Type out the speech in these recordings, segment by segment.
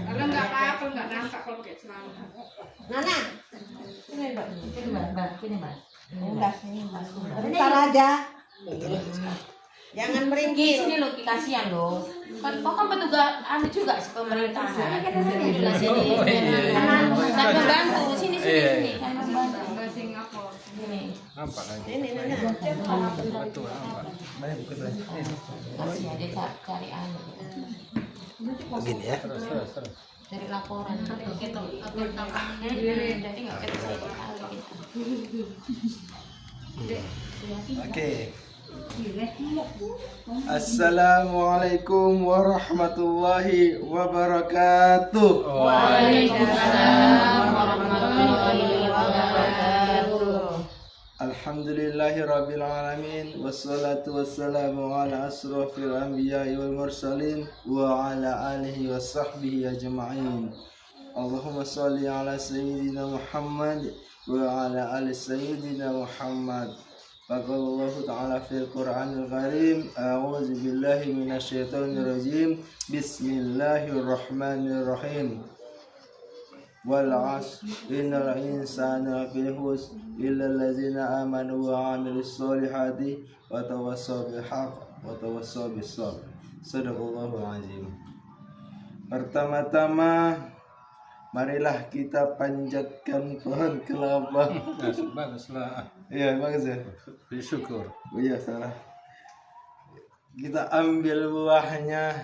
Kalau nggak apa-apa, nggak nangka kalau pakai celana. Nana, ini mbak. Ini mbak. Udah sini mbak. Bentar aja. Jangan meringkir. Sini lo kasihan lo. Kan kok kan petugas anu juga pemerintahan. Jelas sini. Saya membantu sini. Saya membantu. Nggak Singapura. Ini. Nampak lagi. Ini Nana. Betul, nampak. Banyak bukan lagi. Kasihan dia cari anu. Begini ya. Terus. Dari laporan. Jadi nggak kita Oke. Assalamualaikum warahmatullahi wabarakatuh. Waalaikumsalam warahmatullahi wabarakatuh. Alhamdulillahi rabbil alamin. Wassalatu wassalamu ala asrafil anbiya'i wal mursalin wa ala alihi wa sahbihi ajma'in. Allahumma salli ala sayyidina Muhammad wa ala ali sayyidina Muhammad. Faqala Allah Ta'ala fil Qur'anil Karim, a'udzu billahi minasyaitonir rajim. Bismillahirrahmanirrahim. Wal 'asr innal insana lafi khusr illa allazina amanu wa 'amilus solihati wa tawassaw bil haqq wa tawassaw bis sabr. Shadaqallahul azim. Pertama-tama marilah kita panjatkan pohon kelapa. Baguslah. Iya, bagus ya. Bersyukur. Oh iya, salah. Kita ambil buahnya,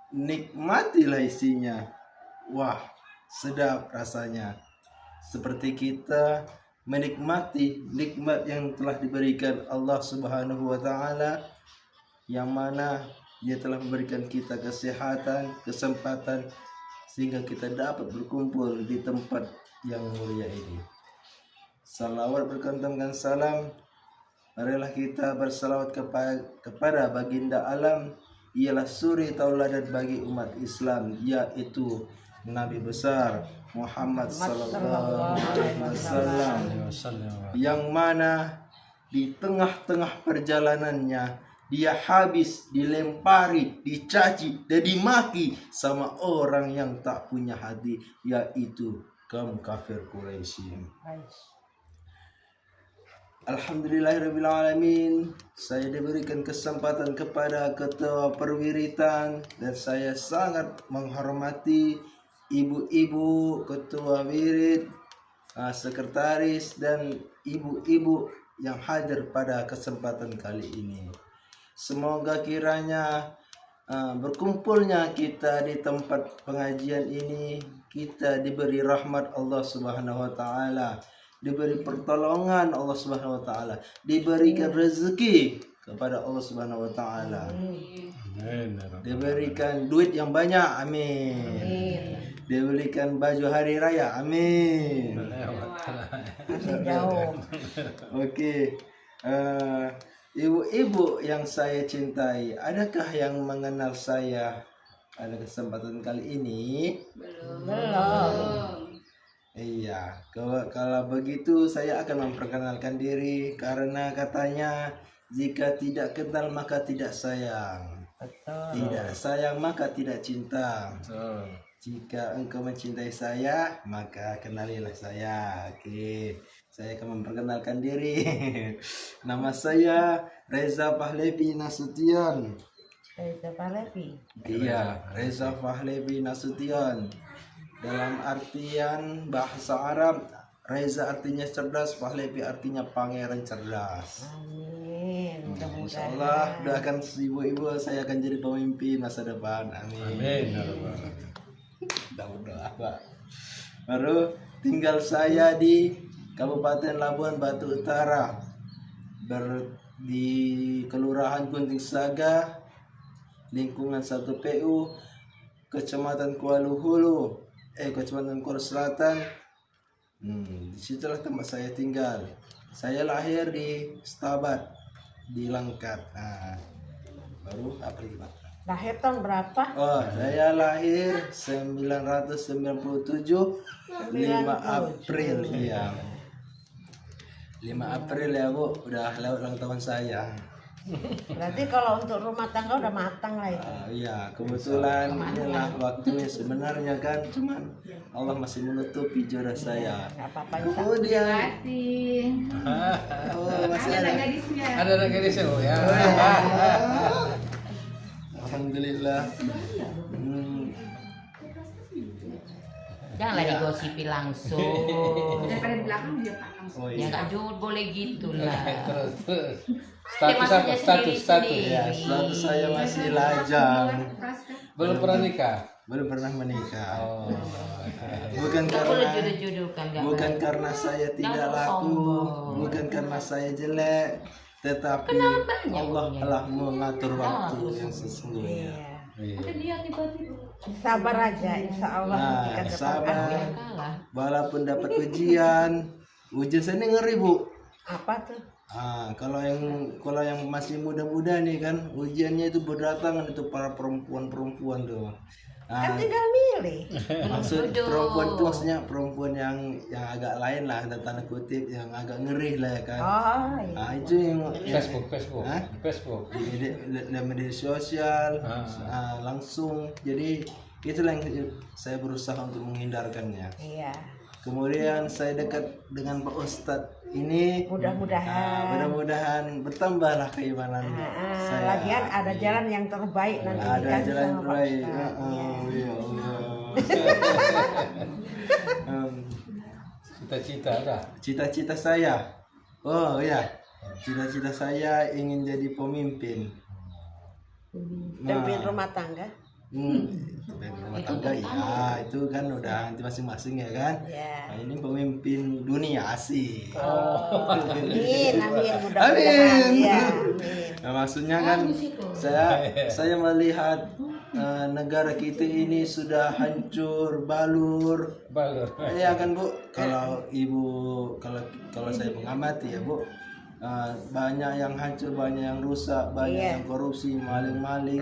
nikmatilah isinya. Wah, sedap rasanya. Seperti kita menikmati nikmat yang telah diberikan Allah Subhanahu wa taala, yang mana Dia telah memberikan kita kesehatan, kesempatan sehingga kita dapat berkumpul di tempat yang mulia ini. Salawat berkantamkan salam. Marilah kita bersalawat kepada baginda alam. Ialah suri tauladan bagi umat Islam, yaitu Nabi besar Muhammad sallallahu alaihi wasallam, yang mana di tengah-tengah perjalanannya dia habis dilempari, dicaci, dan dimaki sama orang yang tak punya hati, yaitu kaum kafir Quraisy. Alhamdulillahirabbil alamin. Saya diberikan kesempatan kepada ketua perwiritan dan saya sangat menghormati ibu-ibu ketua wirid, sekretaris dan ibu-ibu yang hadir pada kesempatan kali ini. Semoga kiranya berkumpulnya kita di tempat pengajian ini, kita diberi rahmat Allah Subhanahu wa taala, diberi pertolongan Allah Subhanahu wa taala, diberikan rezeki kepada Allah Subhanahu wa taala. Diberikan duit yang banyak, amin. Diberikan baju hari raya, amin. Oke. Ibu-ibu yang saya cintai, adakah yang mengenal saya pada kesempatan kali ini? Belum. Iya, kalau begitu saya akan memperkenalkan diri, karena katanya jika tidak kenal maka tidak sayang. Betul. Tidak sayang maka tidak cinta. Betul. Jika engkau mencintai saya, maka kenalilah saya. Oke, saya akan memperkenalkan diri. Nama saya Reza Pahlevi Nasution. Reza Pahlevi. Iya, Reza Pahlevi Nasution. Dalam artian bahasa Arab, Reza artinya cerdas, Pahlevi artinya pangeran cerdas. Amin. Mudah-mudahan. Insyaallah, doakan ibu-ibu saya akan jadi pemimpin masa depan. Amin. Amin. Doa, Pak. Baru tinggal saya di Kabupaten Labuan Batu Utara, di Kelurahan Gunting Saga, lingkungan 1 PU, Kecamatan Kuala Hulu, Kecamatan Kuala Selatan. Disitulah tempat saya tinggal. Saya lahir di Stabat, di Langkat. Baru April, Pak. Lahir tahun berapa? Oh, saya lahir 1997, 5 April. Iya. 5 April ya, Bu. Udah lewat ulang tahun saya. Berarti kalau untuk rumah tangga udah matang lah itu. Iya, kebetulan inilah waktunya sebenarnya kan, cuman Allah masih menutupi jodoh saya. Nggak apa-apa insya Allah. Kemudian, Hati. masih Ada ada. gadisnya. Ada lagi di sini ya. Alhamdulillah. Janganlah digosipi langsung. Daripada di belakang dia tanam. Oh Ya iya. nggak juga boleh gitu lah. Terus. Dia Status maksudnya apa? Status. sendiri-sendiri. Ya, status saya masih lajang. Belum pernah nikah. Belum pernah menikah. Oh. Bukan Nggak boleh karena jodoh-jodohkan. nggak bukan boleh. karena saya tidak Jangan laku, sombong. bukan karena saya jelek, tetapi Kenapa banyak Allah punya? telah mengatur waktu Jangan yang sesungguhnya. Iya. Iya. Sabar aja, insya Allah. Nah, nanti ke depan sabar. ada. Yang kalah. Walaupun dapat ujian saya ini ngeri bu. Apa tuh? Kalau yang masih muda-muda nih kan, ujiannya itu berdatangan itu para perempuan tuh. Kan tinggal milih. Maksud Jodoh. perempuan itu maksudnya perempuan yang agak lain lah, tanda kutip yang agak ngeri lah ya kan. Oh iya. Nah itu yang Facebook. Hah? Facebook. di media sosial langsung, jadi itulah yang saya berusaha untuk menghindarkannya. Iya. Kemudian saya dekat dengan Pak Ustadz ini, Mudah-mudahan. mudah-mudahan bertambahlah keimanan saya. Lagian ada jalan yang terbaik nanti Ada dikasih jalan sama Pak terbaik. Ustadz. Iya. Ya Allah. Cita-cita ada. Cita-cita saya, cita-cita saya ingin jadi pemimpin. Pimpin rumah tangga. Rumah tangga ya itu kan udah nanti masing-masing ya kan. Ya. Nah, ini pemimpin dunia asik. Amin, amin, mudah-mudahan. Amin. Ya, amin. Nah, maksudnya kan saya melihat negara kita ini sudah hancur balur. Ya kan Bu, kalau saya mengamati ya Bu, banyak yang hancur, banyak yang rusak, banyak yang korupsi, maling-maling,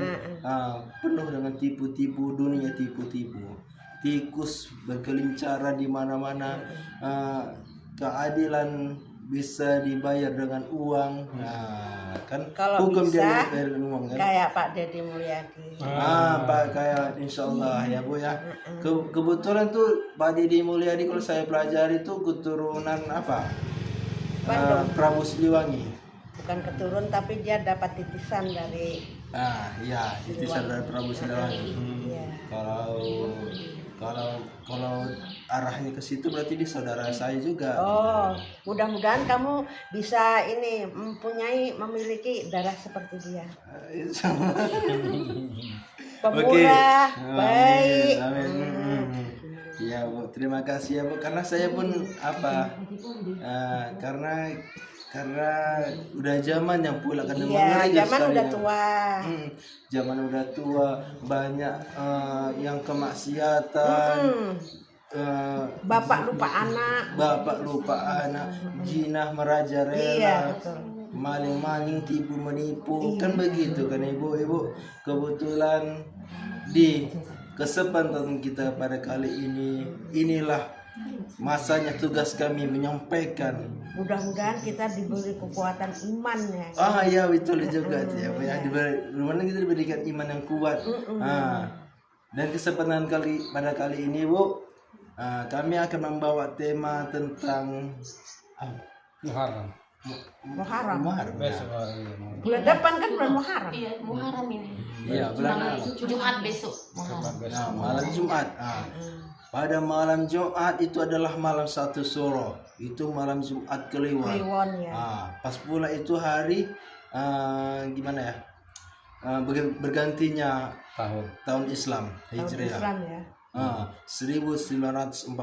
penuh dengan tipu-tipu, dunia tipu-tipu, tikus berkelincaran di mana-mana, keadilan bisa dibayar dengan uang, kan Kalau hukum bisa, dia dibayar dengan uang kan. Kayak Pak Deddy Mulyadi. Pak kayak insya Allah ya Bu ya. Kebetulan tuh Pak Deddy Mulyadi kalau saya pelajari itu keturunan apa? Bandung. Prabu Siliwangi. Bukan keturun tapi dia dapat titisan dari. Iya, titisan dari Prabu Siliwangi. Iya. Kalau arahnya ke situ berarti dia saudara saya juga. Oh, mudah-mudahan kamu bisa memiliki darah seperti dia. Pemurah, baik. Amin. Ya Bu, terima kasih ya Bu, karena saya pun karena udah zaman yang pula kan Iya, zaman udah tua. Zaman udah tua, banyak yang kemaksiatan. Bapak lupa anak, jinah merajalela. Iya, betul. Maling-maling, tipu menipu, kan begitu kan ibu. Kebetulan di kesempatan kita pada kali ini, inilah masanya tugas kami menyampaikan. Mudah-mudahan kita diberi kekuatan iman ya. Ya betul juga ya. Dimana kita diberikan iman yang kuat. Dan kesempatan pada kali ini Bu, kami akan membawa tema tentang Muharram. Besok Bulan depan kan bulan Muharram. Iya, Muharram ini. Iya, bulan Jumat besok. malam Jumat. Pada malam Jumat itu adalah malam 1 Suro. Itu malam Jumat Kliwon. Ya. Pas pula itu hari gimana ya? Bergantinya tahun Islam Hijriah. Islam ya. 1947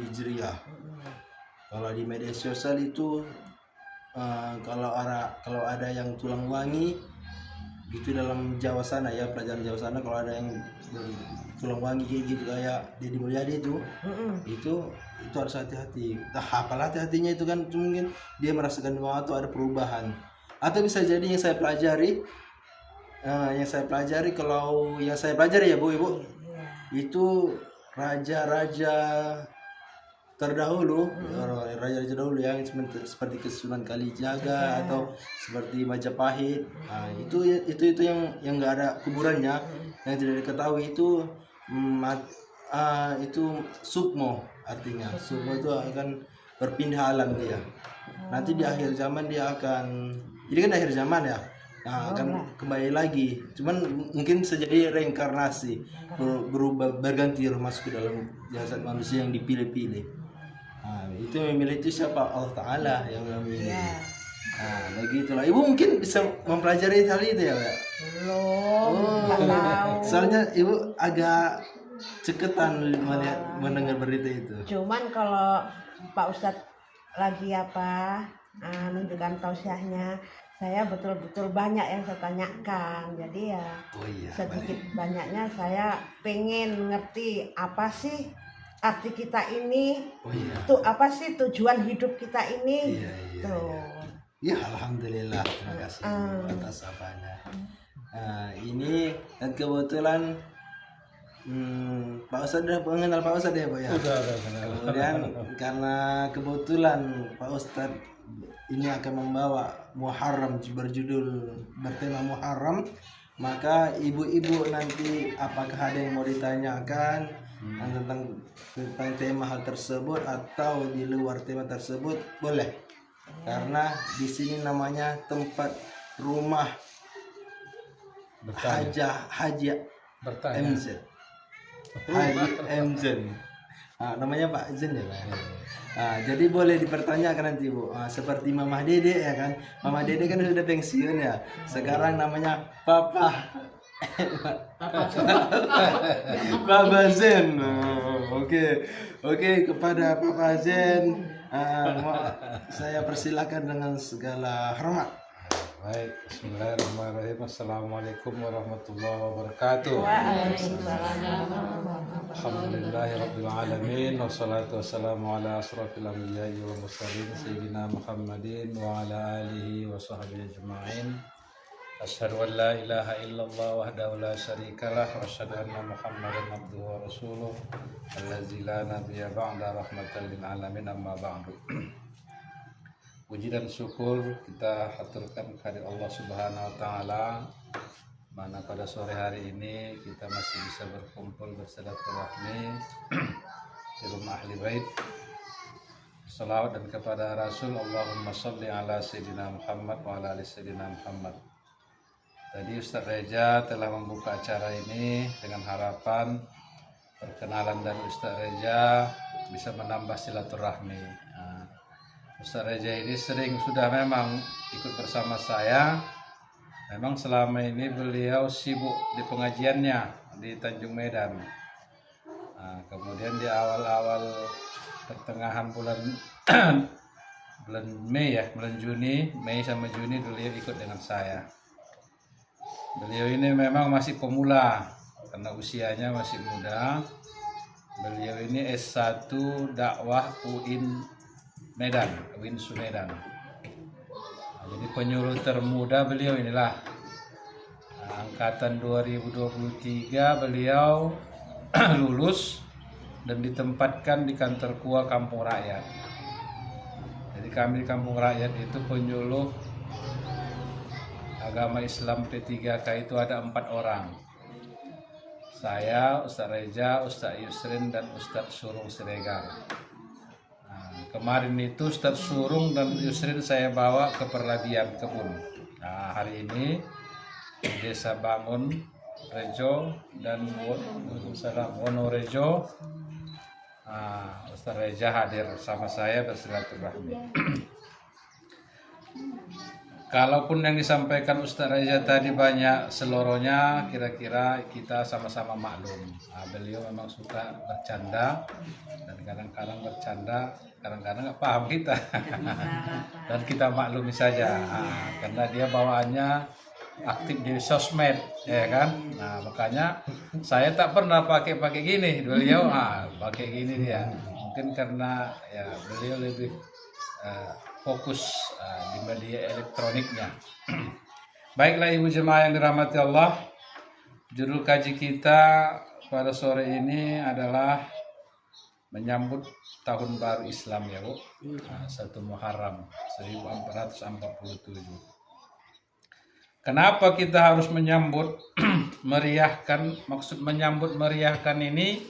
Hijriah. Kalau di media sosial itu kalau ada yang tulang wangi itu dalam Jawa sana ya, pelajaran Jawa sana, kalau ada yang tulang wangi kayak gitu kayak Deddy Mulyadi itu harus hati-hati. Apalah hati-hatinya itu kan mungkin dia merasakan bahwa itu ada perubahan, atau bisa jadi yang saya pelajari kalau yang saya pelajari ya Bu Ibu, itu raja-raja terdahulu, raja-raja dahulu yang seperti Kesunan Kalijaga atau seperti Majapahit. Nah, itu yang nggak ada kuburannya, yang tidak diketahui itu itu sukmo, artinya sukmo itu akan berpindah alam dia. Nanti di akhir zaman dia akan, jadi kan akhir zaman ya, nah, akan kembali lagi. Cuman mungkin bisa jadi reinkarnasi, berubah, berganti masuk ke dalam jasad manusia yang dipilih-pilih. Nah, itu yang memilih itu siapa? Allah Ta'ala yang memilih. Nah, begitulah. Ibu mungkin bisa mempelajari hal itu ya, Pak? Belum, nggak tahu. Soalnya ibu agak ceketan mendengar berita itu. Cuman kalau Pak Ustadz lagi nunjukkan tausiahnya, saya betul-betul banyak yang saya tanyakan. Jadi ya sedikit banyaknya saya pengen ngerti apa sih arti kita ini, tuh apa sih tujuan hidup kita ini. Ya alhamdulillah, terima kasih atas apanya. Nah, ini dan kebetulan Pak Ustadz udah mengenal Pak Ustadz ya, Pak ya? Udah kenal. Kemudian karena kebetulan Pak Ustadz ini akan membawa Muharram bertema Muharram, maka ibu-ibu nanti apakah ada yang mau ditanyakan tentang tema hal tersebut atau di luar tema tersebut boleh, karena di sini namanya tempat rumah Haji MZ. Haji MZ. Nah, namanya Pak Zen ya, Pak. Nah, jadi boleh dipertanyakan nanti, Bu. Nah, seperti Mama Dede ya kan. Mama Dede kan sudah pensiun ya. Sekarang namanya Papa Zen. Oke, kepada Papa Zen, saya persilakan dengan segala hormat. Baik, bismillahirrahmanirrahim. Assalamualaikum warahmatullahi wabarakatuh. Alhamdulillahirabbil alamin, wassalatu wassalamu ala asrofil anbiya'i wal mursalin sayyidina Muhammadin wa ala alihi wa sahbihi ajma'in. Asyhadu an la ilaha illallah wahdahu la syarikalah wa asyhadu anna Muhammadan abduhu wa rasuluh allazi la nabiyya ba'da rahmatan lil alamin, amma ba'du. Puji dan syukur kita haturkan kepada Allah Subhanahu wa taala, mana pada sore hari ini kita masih bisa berkumpul bersilaturahmi di rumah ahli bait. Salawat dan kepada Rasul, Allahumma sholli ala sayyidina Muhammad wa ala ali sayyidina Muhammad. Tadi Ustaz Reja telah membuka acara ini dengan harapan perkenalan dan Ustaz Reja bisa menambah silaturahmi. Ustaz Reja ini sudah memang ikut bersama saya. Memang selama ini beliau sibuk di pengajiannya di Tanjung Medan. Nah, kemudian di awal-awal pertengahan bulan Mei ya, bulan Mei sama Juni beliau ikut dengan saya. Beliau ini memang masih pemula karena usianya masih muda. Beliau ini S1 dakwah UIN Medan, Winsu Medan. Nah, jadi penyuluh termuda beliau inilah. Nah, angkatan 2023 beliau lulus dan ditempatkan di kantor KUA Kampung Rakyat. Jadi kami di Kampung Rakyat itu penyuluh agama Islam P3K itu ada 4 orang. Saya, Ustaz Reja, Ustaz Yusrin dan Ustaz Surung Siregar. Kemarin itu Ustaz Surung dan Yusrin saya bawa ke Perlabian Kebun. Nah, hari ini di Desa Bangun Rejo dan Wonorejo, Ustaz Reja hadir sama saya bersilaturahmi. Kalaupun yang disampaikan Ustaz Reja tadi banyak seloronya, kira-kira kita sama-sama maklum. Nah, beliau memang suka bercanda dan kadang-kadang bercanda, kadang-kadang nggak paham kita. Dan kita maklumi saja, karena dia bawaannya aktif di sosmed, ya kan. Nah, makanya saya tak pernah pakai gini, beliau pakai gini dia. Mungkin karena ya beliau lebih fokus di media elektroniknya. Baiklah ibu jemaah yang dirahmati Allah, judul kaji kita pada sore ini adalah menyambut tahun baru Islam ya Bu. 1 Muharram 1447. Kenapa kita harus menyambut meriahkan? Maksud menyambut meriahkan ini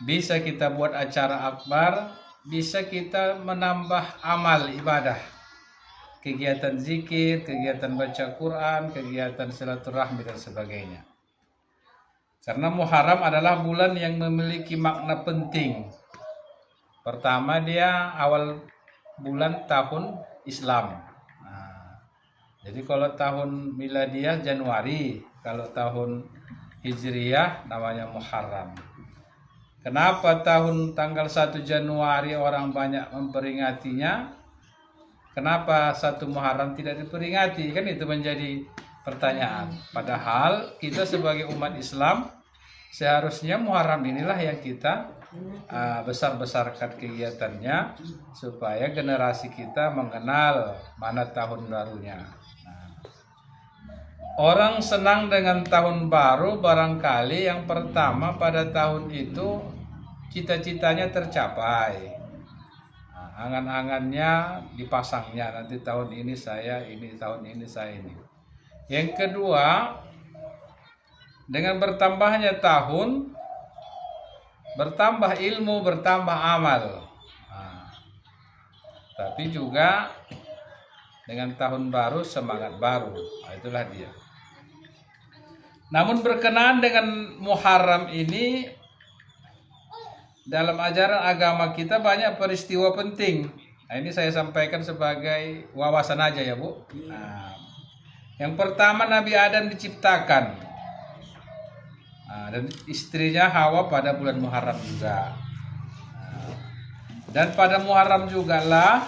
bisa kita buat acara akbar, bisa kita menambah amal ibadah, kegiatan zikir, kegiatan baca Quran, kegiatan silaturahmi dan sebagainya. Karena Muharram adalah bulan yang memiliki makna penting. Pertama, dia awal bulan tahun Islam. Jadi kalau tahun miladiah Januari, kalau tahun Hijriyah namanya Muharram. Kenapa tanggal 1 Januari orang banyak memperingatinya? Kenapa 1 Muharram tidak diperingati? Kan itu menjadi pertanyaan. Padahal kita sebagai umat Islam seharusnya Muharram inilah yang kita besar-besarkan kegiatannya supaya generasi kita mengenal mana tahun barunya. Orang senang dengan tahun baru barangkali yang pertama pada tahun itu cita-citanya tercapai. Angan-angannya dipasangnya, nanti tahun ini saya ini, tahun ini saya ini. Yang kedua, dengan bertambahnya tahun, bertambah ilmu, bertambah amal. Tapi juga dengan tahun baru, semangat baru. Itulah dia. Namun berkenaan dengan Muharram ini, dalam ajaran agama kita banyak peristiwa penting. Ini saya sampaikan sebagai wawasan aja ya Bu. Yang pertama, Nabi Adam diciptakan. Dan istrinya Hawa pada bulan Muharram juga. Dan pada Muharram juga lah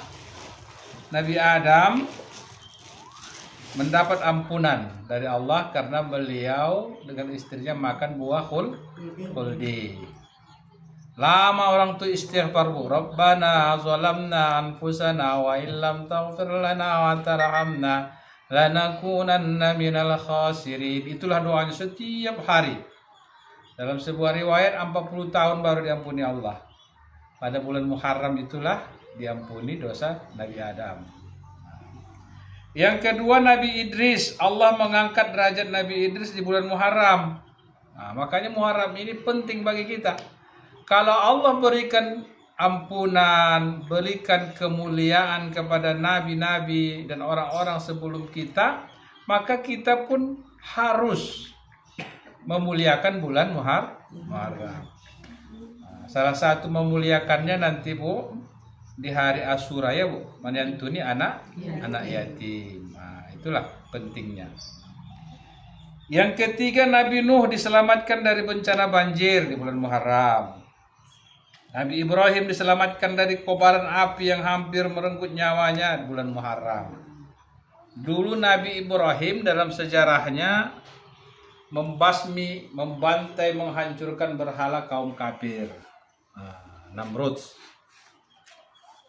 Nabi Adam mendapat ampunan dari Allah karena beliau dengan istrinya makan buah khuldi. Lama orang tuh istighfar Bu. Rabbana zalamna anfusana wa illam taghfir lana wa tarhamna lanakunanna minal khasirin. Itulah doanya setiap hari. Dalam sebuah riwayat 40 tahun baru diampuni Allah. Pada bulan Muharram itulah diampuni dosa Nabi Adam. Yang kedua, Nabi Idris. Allah mengangkat derajat Nabi Idris di bulan Muharram. Makanya Muharram ini penting bagi kita. Kalau Allah berikan ampunan, berikan kemuliaan kepada nabi-nabi dan orang-orang sebelum kita, maka kita pun harus memuliakan bulan Muharram. Salah satu memuliakannya nanti Bu, di hari Asyura ya Bu, menyantuni anak yatim. Itulah pentingnya. Yang ketiga, Nabi Nuh diselamatkan dari bencana banjir di bulan Muharram. Nabi Ibrahim diselamatkan dari kobaran api yang hampir merenggut nyawanya di bulan Muharram. Dulu Nabi Ibrahim dalam sejarahnya membasmi, membantai, menghancurkan berhala kaum kafir, Namrud.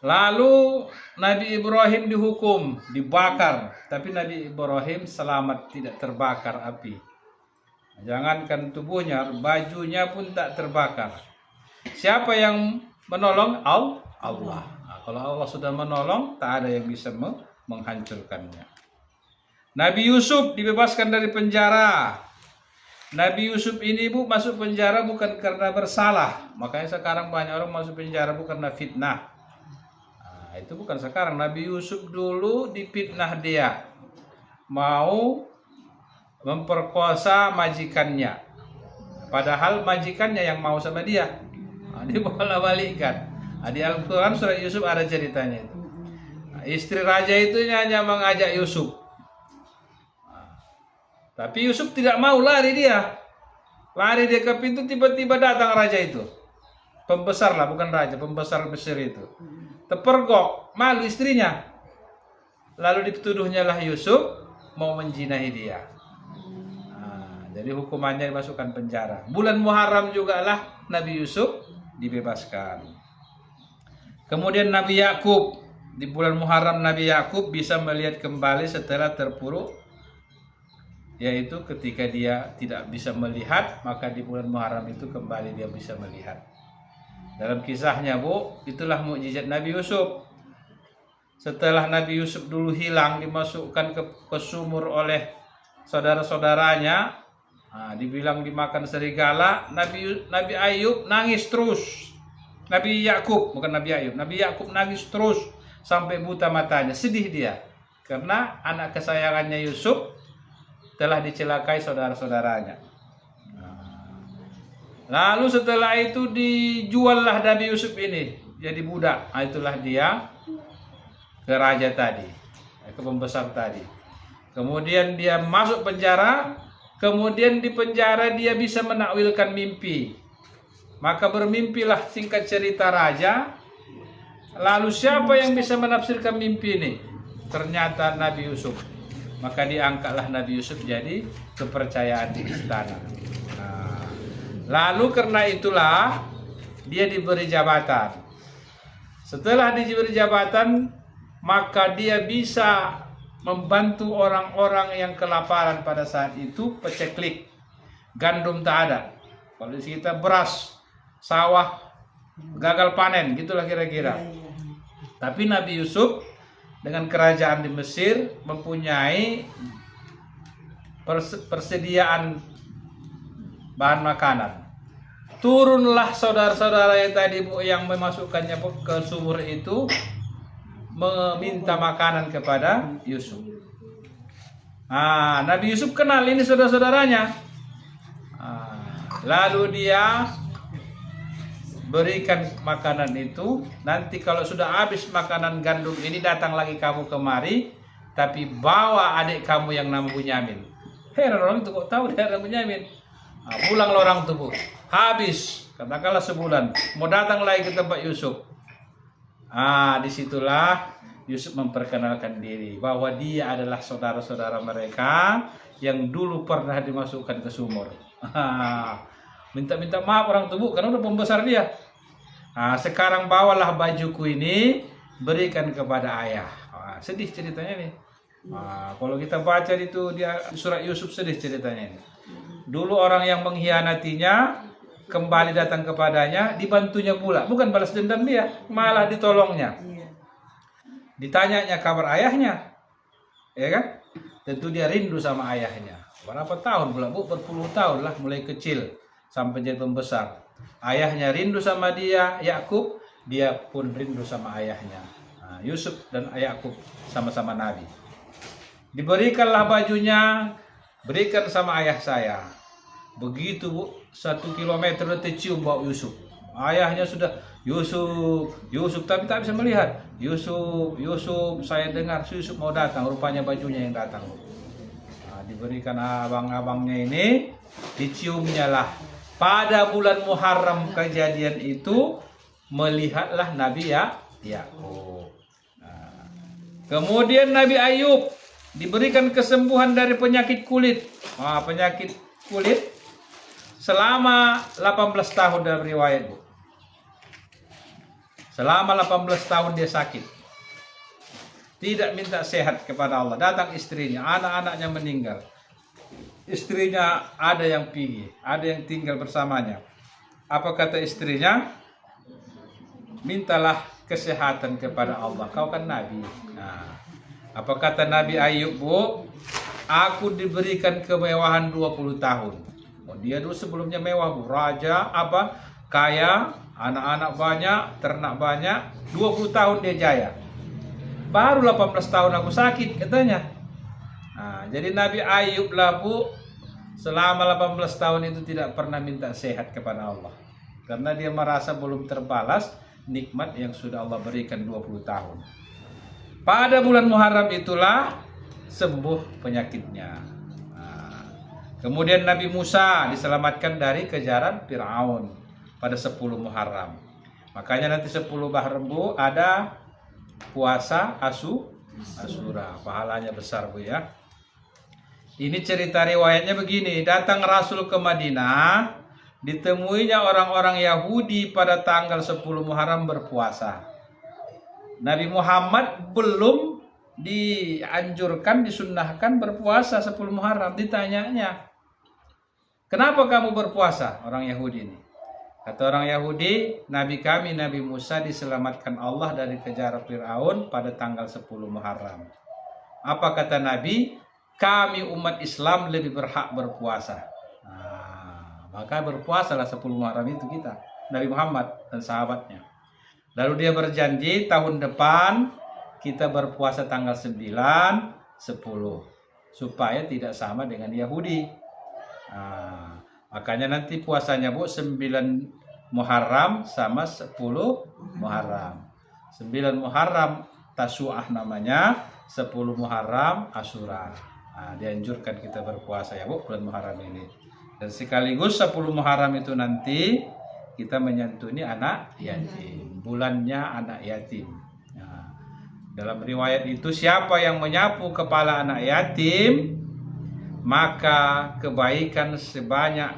Lalu Nabi Ibrahim dihukum, dibakar, tapi Nabi Ibrahim selamat, tidak terbakar api. Jangankan tubuhnya, bajunya pun tak terbakar. Siapa yang menolong? Allah. Kalau Allah sudah menolong, tak ada yang bisa menghancurkannya. Nabi Yusuf dibebaskan dari penjara. Nabi Yusuf ini Bu masuk penjara bukan karena bersalah. Makanya sekarang banyak orang masuk penjara bukan karena fitnah. Itu bukan sekarang. Nabi Yusuf dulu difitnah dia. Mau memperkosa majikannya. Padahal majikannya yang mau sama dia. Dia bolak-balikkan. Di Al-Quran surat Yusuf ada ceritanya itu. Istri raja itu hanya mengajak Yusuf. Tapi Yusuf tidak mau, lari dia. Lari dia ke pintu, tiba-tiba datang raja itu. Pembesar lah, bukan raja, pembesar Mesir itu. Terpergok, malu istrinya. Lalu dituduhnya lah Yusuf mau menjinahi dia. Jadi hukumannya dimasukkan penjara. Bulan Muharram juga lah Nabi Yusuf dibebaskan. Kemudian Nabi Yakub, di bulan Muharram Nabi Yakub bisa melihat kembali setelah terpuruk, yaitu ketika dia tidak bisa melihat, maka di bulan Muharram itu kembali dia bisa melihat. Dalam kisahnya Bu, itulah mukjizat Nabi Yusuf. Setelah Nabi Yusuf dulu hilang, dimasukkan ke sumur oleh saudara-saudaranya, dibilang dimakan serigala, Nabi Ayub nangis terus. Nabi Yakub, bukan Nabi Ayub, Nabi Yakub nangis terus sampai buta matanya, sedih dia karena anak kesayangannya Yusuf telah dicelakai saudara-saudaranya. Lalu setelah itu dijuallah Nabi Yusuf ini jadi budak. Itulah dia ke raja tadi, ke pembesar tadi. Kemudian dia masuk penjara. Kemudian di penjara dia bisa menakwilkan mimpi. Maka bermimpilah, singkat cerita, raja. Lalu siapa yang bisa menafsirkan mimpi ini? Ternyata Nabi Yusuf. Maka diangkatlah Nabi Yusuf jadi kepercayaan di istana. Lalu karena itulah dia diberi jabatan. Setelah diberi jabatan, maka dia bisa membantu orang-orang yang kelaparan pada saat itu, peceklik. Gandum tak ada. Kalau di kita beras, sawah gagal panen, gitulah kira-kira. Tapi Nabi Yusuf dengan kerajaan di Mesir mempunyai persediaan bahan makanan. Turunlah saudara-saudara yang tadi yang memasukkannya ke sumur itu meminta makanan kepada Yusuf. Nabi Yusuf kenal ini saudara-saudaranya. Lalu dia berikan makanan itu. Nanti kalau sudah habis makanan gandum ini, datang lagi kamu kemari, tapi bawa adik kamu yang nama Bunyamin. Heran orang itu, kok tahu dia ada Bunyamin? Pulanglah orang itu, Bu. Habis, katakanlah sebulan, mau datang lagi ke tempat Yusuf. Disitulah Yusuf memperkenalkan diri bahwa dia adalah saudara-saudara mereka yang dulu pernah dimasukkan ke sumur. Minta-minta maaf orang tubuh karena udah pembesar dia. Sekarang bawalah bajuku ini, berikan kepada ayah. Sedih ceritanya nih. Kalau kita baca itu dia surat Yusuf, sedih ceritanya ini. Dulu orang yang mengkhianatinya kembali datang kepadanya, dibantunya pula, bukan balas dendam dia, malah ditolongnya. Ditanyanya kabar ayahnya, ya kan? Tentu dia rindu sama ayahnya. Berapa tahun pula, Bu? Berpuluh tahun lah, mulai kecil sampai jadi pembesar. Ayahnya rindu sama dia, Yakub, dia pun rindu sama ayahnya. Yusuf dan Yakub sama-sama nabi. Diberikanlah bajunya, berikan sama ayah saya. Begitu, Bu, 1 kilometer udah tercium bau Yusuf. Ayahnya sudah Yusuf, tapi tak bisa melihat. Yusuf, saya dengar Yusuf mau datang, rupanya bajunya yang datang, Bu. Diberikan abang-abangnya ini, diciumnya lah. Pada bulan Muharram kejadian itu, melihatlah Nabi Yakub. Kemudian Nabi Ayub diberikan kesembuhan dari penyakit kulit. Penyakit kulit selama 18 tahun dalam riwayat, Bu. Selama 18 tahun dia sakit. Tidak minta sehat kepada Allah. Datang istrinya, anak-anaknya meninggal. Istrinya ada yang pergi, ada yang tinggal bersamanya. Apa kata istrinya? Mintalah kesehatan kepada Allah. Kau kan Nabi. Apa kata Nabi Ayub, Bu? Aku diberikan kemewahan 20 tahun. Dia dulu sebelumnya mewah, Bu. Raja, kaya, anak-anak banyak, ternak banyak. 20 tahun dia jaya. Baru 18 tahun aku sakit, katanya. Jadi Nabi Ayub lah, Bu, selama 18 tahun itu tidak pernah minta sehat kepada Allah. Karena dia merasa belum terbalas nikmat yang sudah Allah berikan 20 tahun. Pada bulan Muharram itulah sembuh penyakitnya. Kemudian Nabi Musa diselamatkan dari kejaran Fir'aun pada 10 Muharram. Makanya nanti 10 Muharram, Bu, ada puasa Asyura. Pahalanya besar, Bu, ya. Ini cerita riwayatnya begini. Datang Rasul ke Madinah, ditemuinya orang-orang Yahudi pada tanggal 10 Muharram berpuasa. Nabi Muhammad belum dianjurkan, disunnahkan berpuasa 10 Muharram. Ditanyanya, kenapa kamu berpuasa? Orang Yahudi ini. Kata orang Yahudi, Nabi kami Nabi Musa diselamatkan Allah dari kejaran Fir'aun pada tanggal 10 Muharram. Apa kata Nabi? Kami umat Islam lebih berhak berpuasa. Nah, maka berpuasalah 10 Muharram itu kita, Nabi Muhammad dan sahabatnya. Lalu dia berjanji tahun depan kita berpuasa tanggal 9, 10 supaya tidak sama dengan Yahudi. Nah, makanya nanti puasanya Bu 9 Muharram sama 10 Muharram. 9 Muharram Tasu'ah namanya, 10 Muharram Asyura. Nah, dianjurkan kita berpuasa ya Bu bulan Muharram ini. Dan sekaligus 10 Muharram itu nanti kita menyantuni anak yatim. Bulannya anak yatim. Nah, dalam riwayat itu siapa yang menyapu kepala anak yatim, maka kebaikan sebanyak,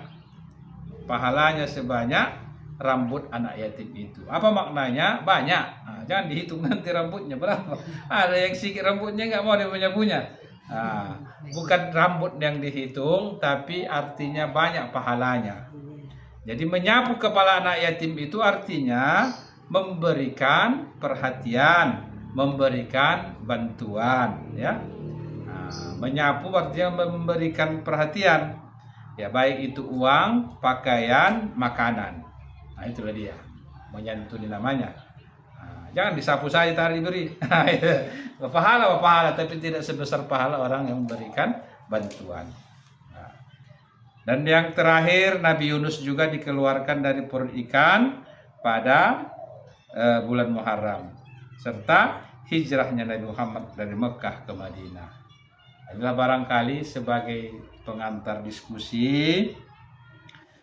pahalanya sebanyak rambut anak yatim itu. Apa maknanya? Banyak. Nah, jangan dihitung nanti rambutnya berapa. Ada yang sedikit rambutnya nggak mau dia punya. Nah, bukan rambut yang dihitung, tapi artinya banyak pahalanya. Jadi menyapu kepala anak yatim itu artinya memberikan perhatian, memberikan bantuan, ya. Menyapu artinya memberikan perhatian, ya, baik itu uang, pakaian, makanan. Nah, itulah dia menyantuni namanya. Nah, jangan disapu saja tadi diberi. Pahala, tapi tidak sebesar pahala orang yang memberikan bantuan. Nah, dan yang terakhir, Nabi Yunus juga dikeluarkan dari perut ikan pada bulan Muharram, serta hijrahnya Nabi Muhammad dari Mekah ke Madinah. Adalah barangkali sebagai pengantar diskusi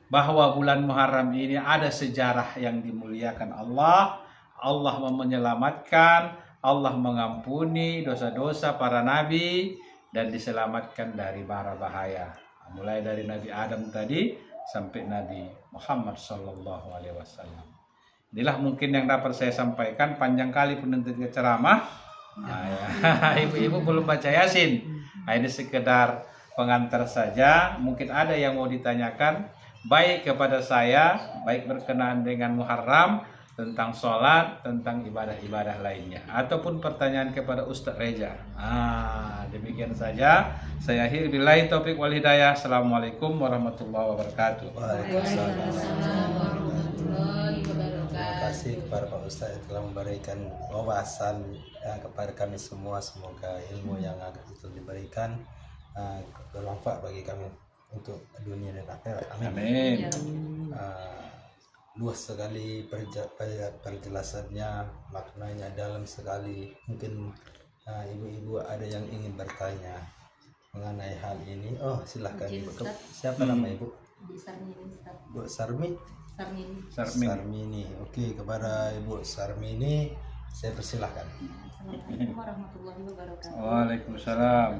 bahwa bulan Muharram ini ada sejarah yang dimuliakan Allah. Allah menyelamatkan, Allah mengampuni dosa-dosa para nabi dan diselamatkan dari bara bahaya. Mulai dari Nabi Adam tadi sampai Nabi Muhammad sallallahu alaihi wasallam. Inilah mungkin yang dapat saya sampaikan. Panjang kali penuntut ceramah. Nah, ya. Ibu-ibu belum baca Yasin. Nah, ini sekedar pengantar saja. Mungkin ada yang mau ditanyakan, baik kepada saya, baik berkenaan dengan Muharram, tentang sholat, tentang ibadah-ibadah lainnya, ataupun pertanyaan kepada Ustaz Reza. Demikian saja. Saya akhiri billahi taufik wal hidayah. Assalamualaikum warahmatullahi wabarakatuh. Terima kasih kepada Pak Ustaz yang telah memberikan wawasan kepada kami semua. Semoga ilmu yang itu diberikan bermanfaat bagi kami untuk dunia dan akhirat. Amin. Luas sekali penjelasannya, maknanya dalam sekali. Mungkin ibu-ibu ada yang ingin bertanya mengenai hal ini. Oh, silahkan Ibu. Siapa nama Ibu? Bu Sarmini. Sarmini. Oke, kepada Ibu Sarmini saya persilahkan. Assalamualaikum warahmatullahi wabarakatuh. Waalaikumsalam.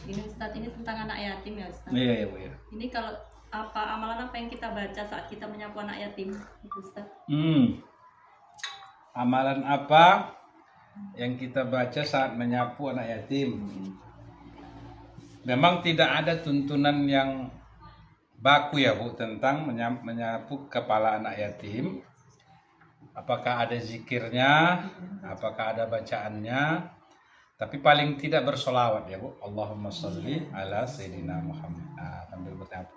Ini Ustaz, ini tentang anak yatim ya Ustaz? Iya, Bu ya. Ini kalau amalan apa yang kita baca saat kita menyapu anak yatim, Ustaz? Amalan apa yang kita baca saat menyapu anak yatim? Memang tidak ada tuntunan yang baku ya Bu tentang menyapu kepala anak yatim. Apakah ada zikirnya, apakah ada bacaannya, tapi paling tidak bersolawat ya Bu. Allahumma sholli ala sayyidina Muhammad. Sambil menyapu.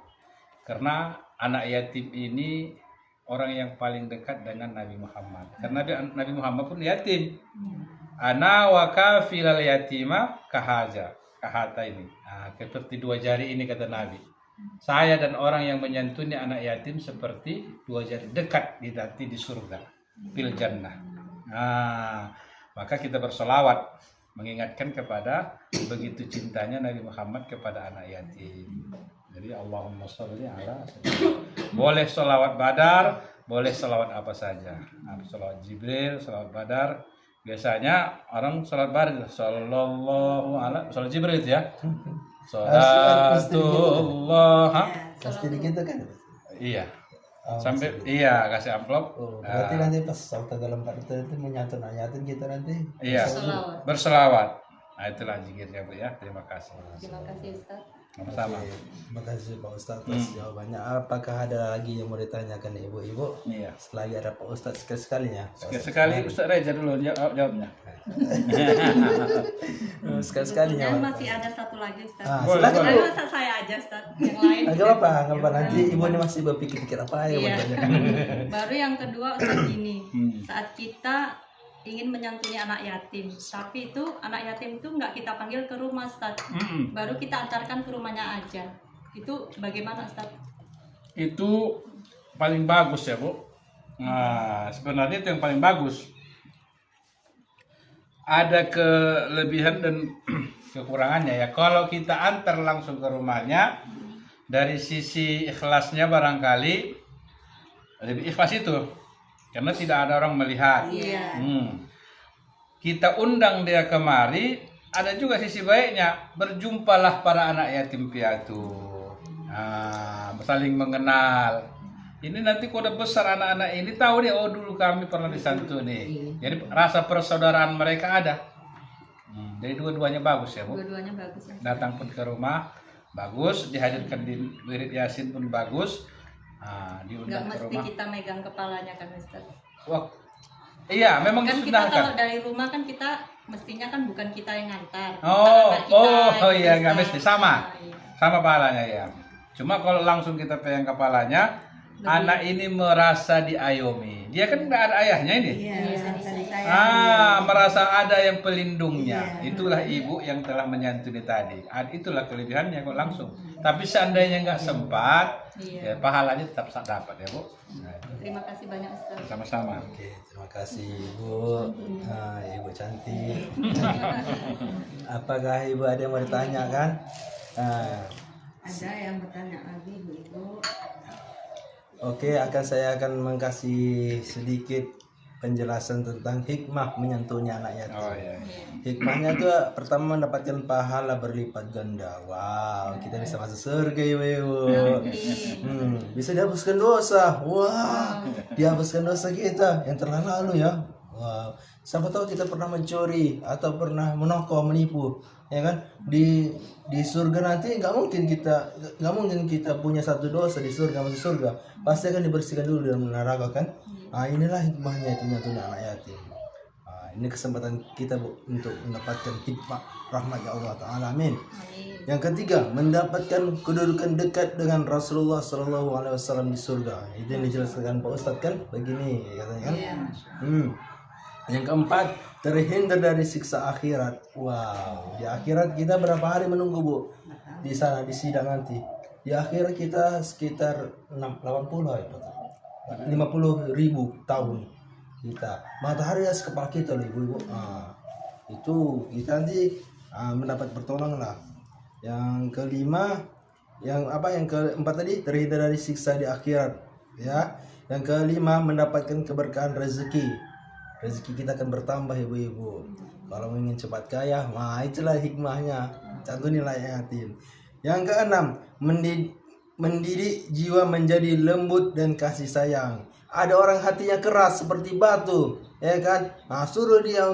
Karena anak yatim ini orang yang paling dekat dengan Nabi Muhammad. Karena Nabi Muhammad pun yatim. Ana wa kafilal yatima kahata ini. Seperti dua jari ini kata Nabi. Saya dan orang yang menyantuni anak yatim seperti dua jari, dekat nanti di surga, fil jannah. Maka kita bersolawat mengingatkan kepada begitu cintanya Nabi Muhammad kepada anak yatim. Jadi Allahumma sholli ala sayyidina. Boleh sholawat Badar, boleh sholawat apa saja. Sholawat Jibril, sholawat Badar. Biasanya orang sholawat Badar, sallallahu ala, sholawat Jibril itu ya. Salatullah. Pasti begitu kan? Iya. Sampai iya kasih amplop. Berarti nanti pas salta dalam itu menyantun ayatin kita nanti. Iya. Berselawat. Nah itulah zikirnya Bu ya. Terima kasih. Terima kasih Ustaz. Sama-sama. Terima kasih Pak Ustadz atas jawabannya. Apakah ada lagi yang mau ditanyakan ibu-ibu? Iya. Selagi ada Pak Ustadz sekali-sekalinya. Sekali Ustaz Reza dulu jawabnya. Sekali-sekalinya. Sebetulnya masih ada satu lagi Ustaz. Silakan Tapi Bu. masa saya aja Ustaz, yang lain. Gak apa-apa, nanti ibu ini masih berpikir-pikir apa ya mau Iya. ditanyakan. Baru yang kedua Ustaz gini, saat kita ingin menyantuni anak yatim, tapi itu anak yatim itu nggak kita panggil ke rumah Ustaz, baru kita antarkan ke rumahnya aja. Itu bagaimana Ustaz? Itu paling bagus ya Bu. Nah, sebenarnya itu yang paling bagus. Ada kelebihan dan kekurangannya ya. Kalau kita antar langsung ke rumahnya, dari sisi ikhlasnya barangkali lebih ikhlas itu, karena tidak ada orang melihat. Iya. Kita undang dia kemari, ada juga sisi baiknya. Berjumpalah para anak yatim piatu, saling mengenal. Ini nanti kalau udah besar anak-anak ini tahu dia, oh dulu kami pernah disantuni. Jadi rasa persaudaraan mereka ada. Jadi dua-duanya bagus ya Bu. Dua-duanya bagus ya. Datang pun ke rumah bagus, dihadirkan di wirid yasin pun bagus. Nggak Diundang ke mesti rumah. kita megang kepalanya kan Ustaz. Wah, iya memang Kan kita kalau disundahkan. dari rumah kan kita mestinya kan bukan kita yang ngantar. Oh, Anak kita, iya gitu, nggak Ustaz. mesti sama, Iya. sama pahalanya ya. Cuma kalau langsung kita pegang kepalanya, anak ini merasa diayomi. Dia kan nggak ada ayahnya ini. Iya, tadi saya. Merasa ada yang pelindungnya. Itulah ibu yang telah menyantuni tadi. Itulah kelebihannya kalau langsung. Tapi seandainya nggak sempat, ya pahalanya tetap dapat ya Bu. Terima kasih banyak Ustaz. Sama-sama. Oke, terima kasih Ibu. Ibu cantik. Apakah Ibu ada yang mau ditanyakan? Ada yang bertanya lagi Bu. Oke, saya akan mengkasih sedikit penjelasan tentang hikmah menyantuni anak yatim. Oh iya. Hikmahnya itu pertama mendapatkan pahala berlipat ganda. Wow, kita bisa masuk surga ya Ibu. Bisa dihapuskan dosa. Wah, dihapuskan dosa kita yang telah lalu ya. Wow, siapa tahu kita pernah mencuri atau pernah menokol, menipu, ya kan? Di surga nanti nggak mungkin kita punya satu dosa di surga, masuk surga. Pasti akan dibersihkan dulu dalam neraka kan? Inilah hikmahnya itu menyantuni anak yatim. Ini kesempatan kita Bu untuk mendapatkan hikmah rahmatnya Allah Taala. Amin. Yang ketiga, mendapatkan kedudukan dekat dengan Rasulullah SAW di surga. Itu yang dijelaskan Pak Ustadz kan? Begini katanya kan? Yang keempat, terhindar dari siksa akhirat. Wow, di akhirat kita berapa hari menunggu Bu? Di sana di sidang nanti. Di akhirat kita sekitar 80 50.000 tahun kita. Matahari di kepala kita loh Ibu. Itu kita nanti mendapat pertolongan lah. Yang kelima, yang keempat tadi terhindar dari siksa di akhirat, ya. Yang kelima, mendapatkan keberkahan rezeki. Rezeki kita akan bertambah ibu-ibu. Kalau ingin cepat kaya, itulah hikmahnya. Santunilah yatim. Yang keenam, mendidik jiwa menjadi lembut dan kasih sayang. Ada orang hatinya keras seperti batu, ya kan? Suruh dia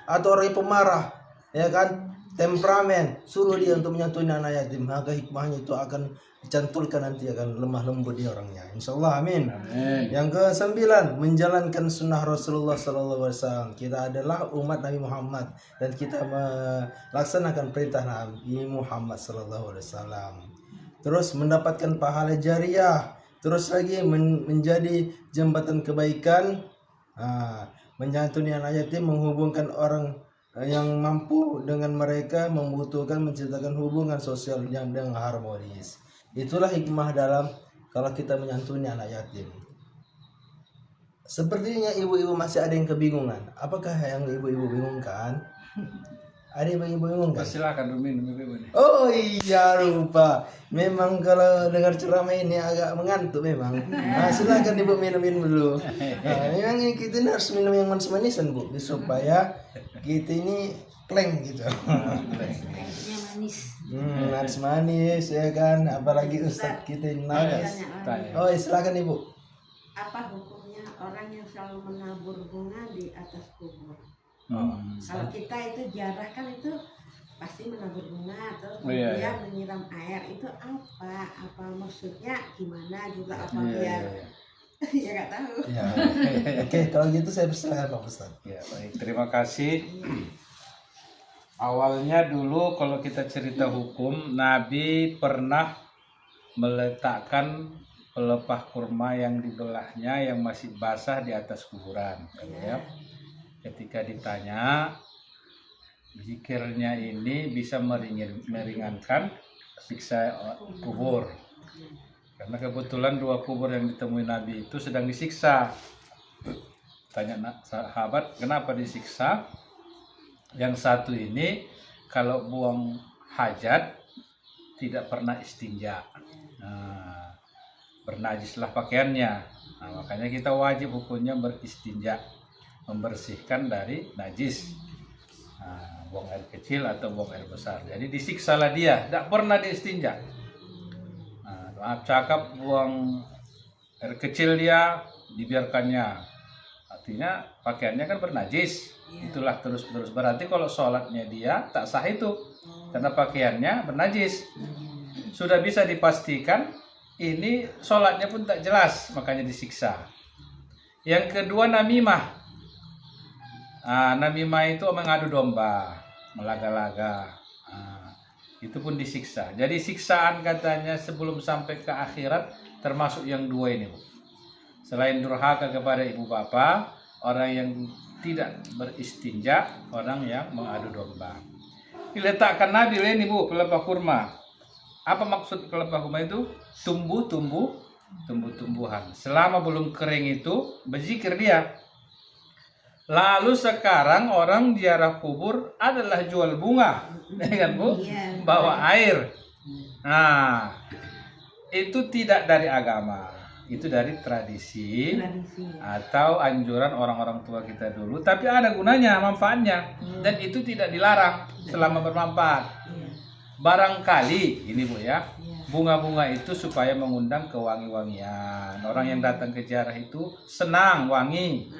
atau orang pemarah, ya kan? Temperamen, suruh dia untuk menyantuni anak yatim. Maka hikmahnya itu akan dicantulkan, nanti akan lemah lembut dia orangnya. Insyaallah, amin. Yang ke-9, menjalankan sunnah Rasulullah SAW. Kita adalah umat Nabi Muhammad dan kita melaksanakan perintah Nabi Muhammad SAW. Terus mendapatkan pahala jariah. Terus lagi menjadi jembatan kebaikan, menyantuni anak yatim, menghubungkan orang yang mampu dengan mereka, membutuhkan, menciptakan hubungan sosial yang harmonis. Itulah hikmah dalam kalau kita menyantuni anak yatim. Sepertinya ibu-ibu masih ada yang kebingungan. Apakah yang ibu-ibu bingungkan? Ada yang ibu bingungkan? Silakan minum ibu ini. Oh iya, lupa. Memang kalau dengar ceramah ini agak mengantuk memang. Silakan ibu minum dulu. Memang kita ini harus minum yang manis-manisan Bu, supaya kita ini pleng gitu. Manis ya kan, apalagi Ustadz kita yang nangis. Oh silakan Ibu. Apa hukumnya orang yang selalu menabur bunga di atas kubur? Kalau kita itu ziarah kan itu pasti menabur bunga, terus Iya, dia iya. menyiram air, itu apa maksudnya, gimana juga, apa Iya, biar iya, iya. ya nggak tahu. Ya. Oke, kalau gitu saya persilakan Pak Ustaz. Ya, baik. Terima kasih. Awalnya dulu kalau kita cerita hukum, Nabi pernah meletakkan pelepah kurma yang dibelahnya yang masih basah di atas kuburan. Ya. Ketika ditanya, zikirnya ini bisa meringankan siksa kubur. Karena kebetulan 2 kubur yang ditemui Nabi itu sedang disiksa. Tanya sahabat, kenapa disiksa? Yang satu ini kalau buang hajat tidak pernah istinja. Nah, bernajislah pakaiannya. Nah, makanya kita wajib hukumnya beristinja, membersihkan dari najis. Nah, buang air kecil atau buang air besar. Jadi disiksalah dia, tidak pernah diistinja. Nah, maaf cakap buang air kecil dia dibiarkannya. Artinya pakaiannya kan bernajis. Itulah terus berarti kalau sholatnya dia tak sah itu karena pakaiannya bernajis. Sudah bisa dipastikan ini sholatnya pun tak jelas, makanya disiksa. Yang kedua namimah. Namimah itu mengadu domba, melaga-laga. Itu pun disiksa. Jadi siksaan katanya sebelum sampai ke akhirat termasuk yang 2 ini, Bu. Selain durhaka kepada ibu bapak, orang yang tidak beristinja, orang yang mengadu domba. Diletakkan Nabi ini, Bu, pelepah kurma. Apa maksud pelepah kurma itu? Tumbuh-tumbuhan. Selama belum kering itu berzikir dia. Lalu sekarang orang ziarah kubur adalah jual bunga, kan Bu? Bawa air. Nah, itu tidak dari agama. Itu dari tradisi atau anjuran orang-orang tua kita dulu, tapi ada gunanya, manfaatnya, dan itu tidak dilarang selama bermanfaat. Barangkali ini, Bu, ya, bunga-bunga itu supaya mengundang kewangi-wangian. Orang yang datang ke ziarah itu senang, wangi.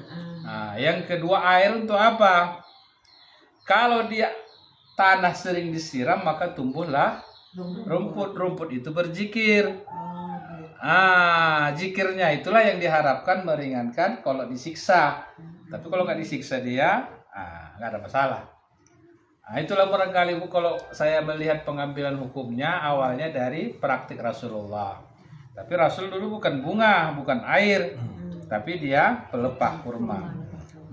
Nah, yang kedua, air untuk apa? Kalau dia tanah sering disiram maka tumbuhlah rumput. Rumput itu berzikir. Zikirnya itulah yang diharapkan meringankan kalau disiksa. Tapi kalau nggak disiksa dia, nggak ada masalah. Itulah barangkali, Bu, kalau saya melihat pengambilan hukumnya awalnya dari praktik Rasulullah. Tapi Rasul dulu bukan bunga, bukan air, tapi dia pelepah kurma.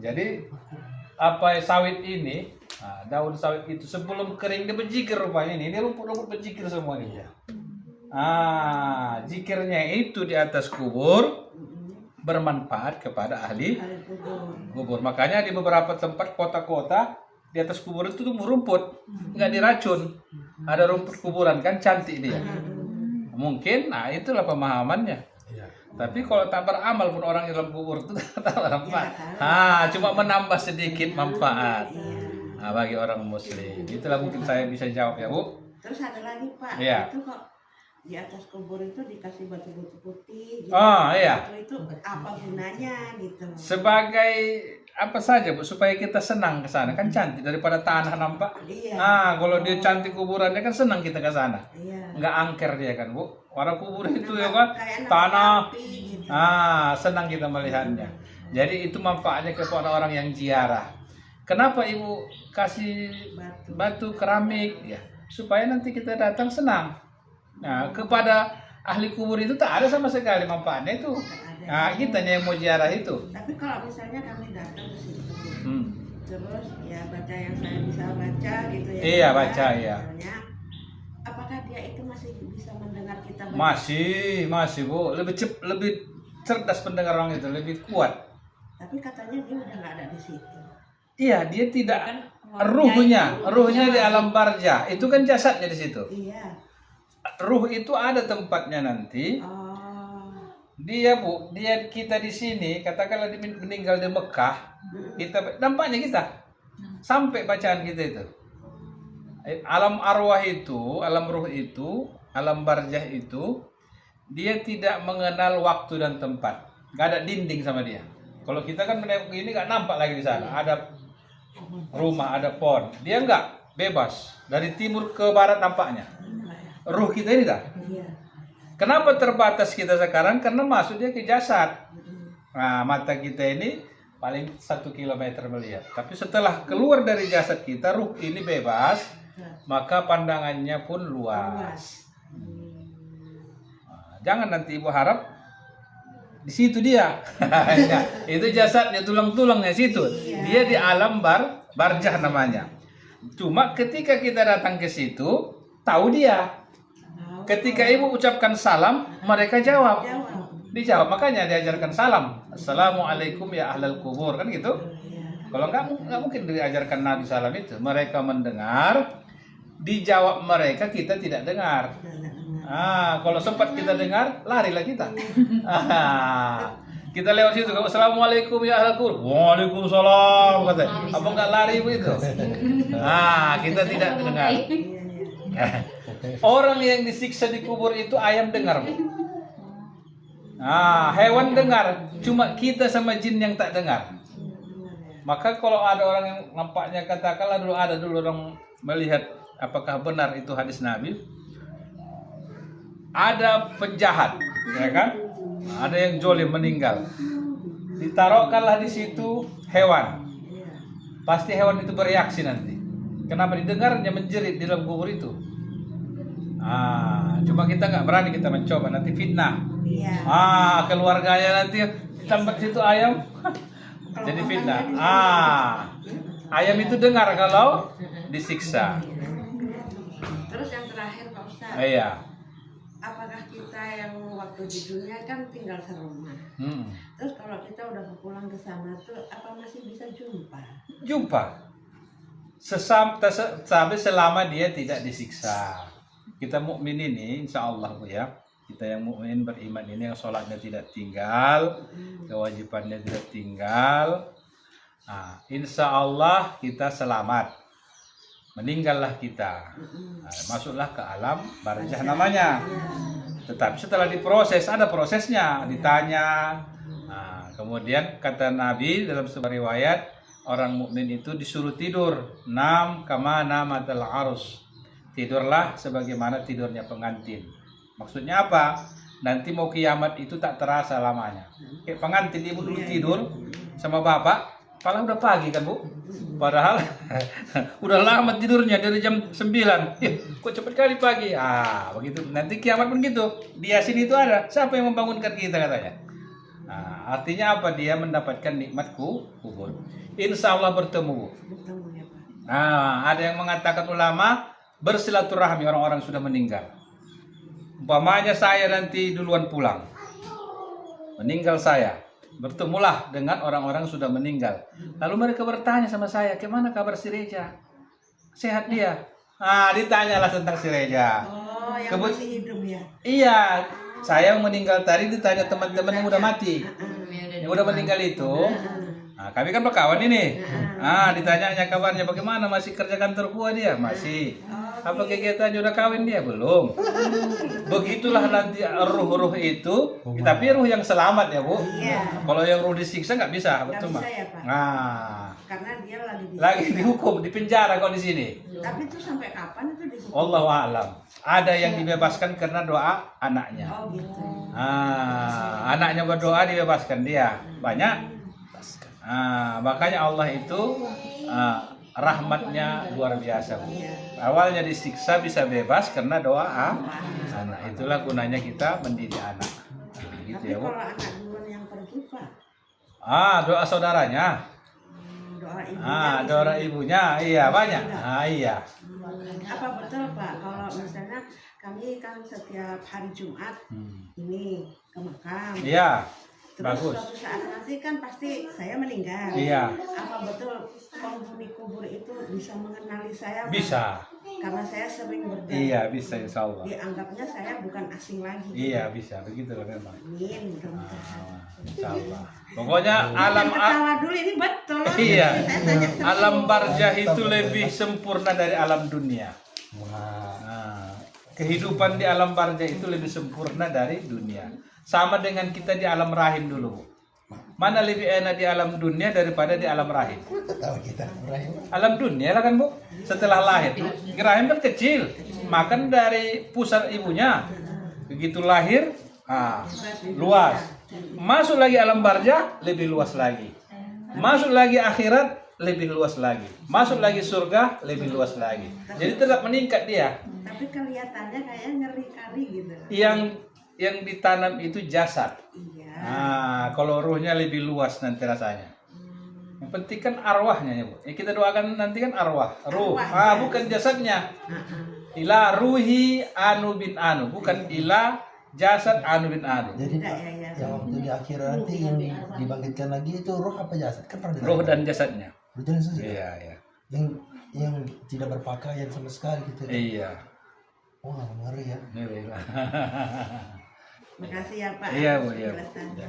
Jadi sawit ini, daun sawit itu sebelum kering dia berzikir rupanya ini rumput-rumput berzikir semua ini. Zikirnya itu di atas kubur bermanfaat kepada ahli kubur. Makanya di beberapa tempat kota-kota di atas kubur itu tumbuh rumput, nggak diracun. Ada rumput kuburan kan cantik dia. Mungkin, itulah pemahamannya. Tapi kalau tak beramal pun orang di dalam kubur itu tak bermanfaat. Cuma menambah sedikit manfaat bagi orang Muslim. Itulah mungkin saya bisa jawab, ya, Bu. Terus ada lagi, Pak. Iya. Itu kok di atas kubur itu dikasih batu-batu putih gitu. Iya. Itu apa gunanya gitu? Sebagai apa saja, Bu, supaya kita senang ke sana, kan cantik daripada tanah nampak. Kalau dia cantik kuburannya kan senang kita ke sana. Nggak angker dia kan, Bu. Orang kubur itu ya kan tanah. Gitu. Senang kita melihatnya. Jadi itu manfaatnya kepada orang yang ziarah. Kenapa Ibu kasih batu keramik ya? Supaya nanti kita datang senang. Nah, kepada ahli kubur itu tak ada sama sekali manfaatnya itu. Kitanya yang mau ziarah itu. Tapi kalau misalnya kami datang ke situ, terus ya baca yang saya bisa baca gitu ya. Iya, baca ya. Apakah dia itu masih bisa mendengar kita baca? Masih, Bu. Lebih cerdas pendengar orang itu, lebih kuat. Tapi katanya dia udah nggak ada di situ. Iya, dia tidak ruhnya di alam barzah. Itu kan jasadnya di situ. Iya. Ruh itu ada tempatnya nanti. Dia, Bu, kita di sini, katakanlah meninggal di Mekah, kita dampaknya kita sampai bacaan kita itu. Alam arwah itu, alam ruh itu, alam barzah itu, dia tidak mengenal waktu dan tempat. Gak ada dinding sama dia. Kalau kita kan menengok ini gak nampak lagi di sana. Ada rumah, ada pohon. Dia enggak. bebas dari timur ke barat nampaknya. Ruh kita ini dah. Iya. Kenapa terbatas kita sekarang? Karena masuknya ke jasad. Nah, mata kita ini paling 1 kilometer melihat. Tapi setelah keluar dari jasad kita, ruh ini bebas, maka pandangannya pun luas. Nah, jangan nanti ibu harap di situ dia. Nah, itu jasadnya, tulang-tulangnya situ. Dia di alam barjah namanya. Cuma ketika kita datang ke situ, tahu dia. Ketika ibu ucapkan salam, mereka jawab. Dijawab, makanya diajarkan salam. Assalamualaikum ya ahlal kubur, kan gitu. Kalau nggak mungkin diajarkan Nabi salam itu. Mereka mendengar, dijawab mereka, kita tidak dengar. Kalau sempat kita dengar, larilah kita. Kita lewat situ, Assalamualaikum ya ahlal kubur. Waalaikumsalam, kata. Apa nggak lari begitu? Kita tidak dengar. Orang yang disiksa di kubur itu ayam dengar, Bu. Hewan dengar, cuma kita sama jin yang tak dengar. Maka kalau ada orang yang nampaknya, katakanlah ada dulu orang melihat apakah benar itu hadis Nabi. Ada penjahat, ya kan? Ada yang zolim meninggal. Ditaruhkanlah di situ hewan. Pasti hewan itu bereaksi nanti. Kenapa? Didengarnya menjerit di dalam kubur itu. Cuma kita nggak berani, kita mencoba, nanti fitnah. Keluarganya nanti tambah situ ayam, jadi fitnah. Ayam itu dengar kalau disiksa. Terus yang terakhir Pak Ustaz. Iya. Apakah kita yang waktu di dunia kan tinggal serumah. Terus kalau kita udah pulang ke sana tuh apa masih bisa jumpa? Jumpa. Sampai selama dia tidak disiksa. Kita mukmin ini, insya Allah, Bu, ya. Kita yang mukmin beriman ini, yang sholatnya tidak tinggal, kewajibannya tidak tinggal. Insya Allah kita selamat. Meninggallah kita. Masuklah ke alam barzah namanya. Tetapi setelah diproses, ada prosesnya, ditanya. Kemudian kata Nabi dalam sebuah riwayat, orang mukmin itu disuruh tidur. Nam kama namatal arus. Tidurlah sebagaimana tidurnya pengantin. Maksudnya apa? Nanti mau kiamat itu tak terasa lamanya. Kayak pengantin, ibu dulu tidur sama bapak, padahal udah pagi kan, Bu? Padahal udah lama tidurnya dari jam 9. Kok cepat kali pagi? Begitu. Nanti kiamat pun gitu. Di Yasin itu ada. Siapa yang membangunkan kita, katanya? Artinya apa? Dia mendapatkan nikmat kubur. Insya Allah bertemu. Ada yang mengatakan ulama, bersilaturahmi orang-orang sudah meninggal. Umpamanya saya nanti duluan pulang, meninggal saya, bertemulah dengan orang-orang sudah meninggal. Lalu mereka bertanya sama saya, gimana kabar si Reja? Sehat dia? Ditanyalah tentang si Reja. Yang masih hidup ya? Iya, saya yang meninggal tadi ditanya teman-teman yang udah mati, yang udah meninggal itu. Kami kan berkawan ini. Ditanya kabarnya bagaimana, masih kerja kantor gua dia? Masih. Apa kegiatannya, udah kawin dia? Belum. Begitulah nanti ruh-ruh itu, tapi ruh yang selamat ya, Bu. Kalau yang ruh disiksa nggak bisa, betul Pak? Ya, Pak. Karena dia lagi dihukum, di penjara kalau di sini. Tapi itu sampai kapan itu dihukum? Allahu a'lam. Ada yang dibebaskan karena doa anaknya. Gitu. Anaknya berdoa dibebaskan dia. Banyak. Makanya Allah itu rahmatnya luar biasa. Awalnya disiksa bisa bebas karena doa anak. Itulah gunanya kita mendidik anak. Gitu tapi ya, Bu. kalau anak duluan yang pergi, Pak? Doa saudaranya. Doa ibunya. Doa ibunya. Iya, banyak. Iya. Apa betul, Pak, kalau misalnya kami kan setiap hari Jumat ini ke makam. Iya. Terus Bagus. suatu saat nanti kan pasti saya meninggal. Iya. Apa betul penghuni kubur itu bisa mengenali saya? Pak? Bisa. Karena saya sering berjalan. Iya, bisa, insya Allah. Dianggapnya saya bukan asing lagi. Iya, bisa. Begitu memang. Amin, mudah-mudahan. Insya Allah. Pokoknya alam ketawa dulu ini betul. Iya. Saya tanya serius. Alam barzah itu lebih sempurna dari alam dunia. Kehidupan di alam barzah itu lebih sempurna dari dunia. Sama dengan kita di alam rahim dulu. Mana lebih enak di alam dunia daripada di alam rahim? Tahu kita rahim. Alam dunia lah kan Bu. Setelah lahir tuh, rahim kan kecil, makan dari pusat ibunya. Begitu lahir, luas. Masuk lagi alam barzah, lebih luas lagi. Masuk lagi akhirat, lebih luas lagi. Masuk lagi surga, lebih luas lagi. Jadi tetap meningkat dia. Tapi kelihatannya kayak ngeri-ngeri gitu. Yang ditanam itu jasad. Iya. Kalau ruhnya lebih luas nanti rasanya. Yang penting kan arwahnya ya Bu. Kita doakan nanti kan arwah. Ruh. Bukan jasadnya. Ila ruhi anu bin anu. Bukan ila jasad anu bin anu. Jadi yang waktu di akhirat nanti yang dibangkitkan lagi itu roh apa jasad? Kan pernah Roh dan jasadnya. Roh dan jasad. Iya. Yang tidak berpakaian sama sekali gitu. Iya. Wah, ngeri ya. Makasih ya Pak. Iya Bu, iya.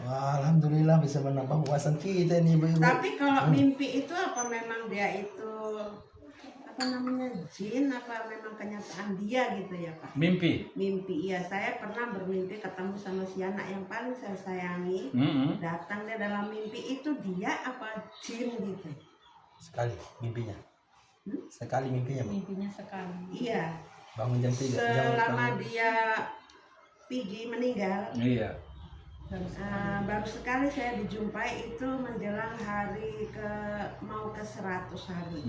Wah, alhamdulillah bisa menambah wawasan kita nih ibu-ibu. Tapi kalau mimpi itu apa memang dia itu apa namanya jin apa memang kenyataan dia gitu ya Pak? Mimpi. Mimpi, iya saya pernah bermimpi ketemu sama si anak yang paling saya sayangi. Datang dia dalam mimpi itu dia apa jin gitu? Sekali mimpinya. Sekali mimpinya, Bu. Mimpinya sekali. Iya. Bangun jam 3. Selama dia pergi meninggal. Iya. Baru sekali saya dijumpai itu menjelang hari mau ke 100 hari.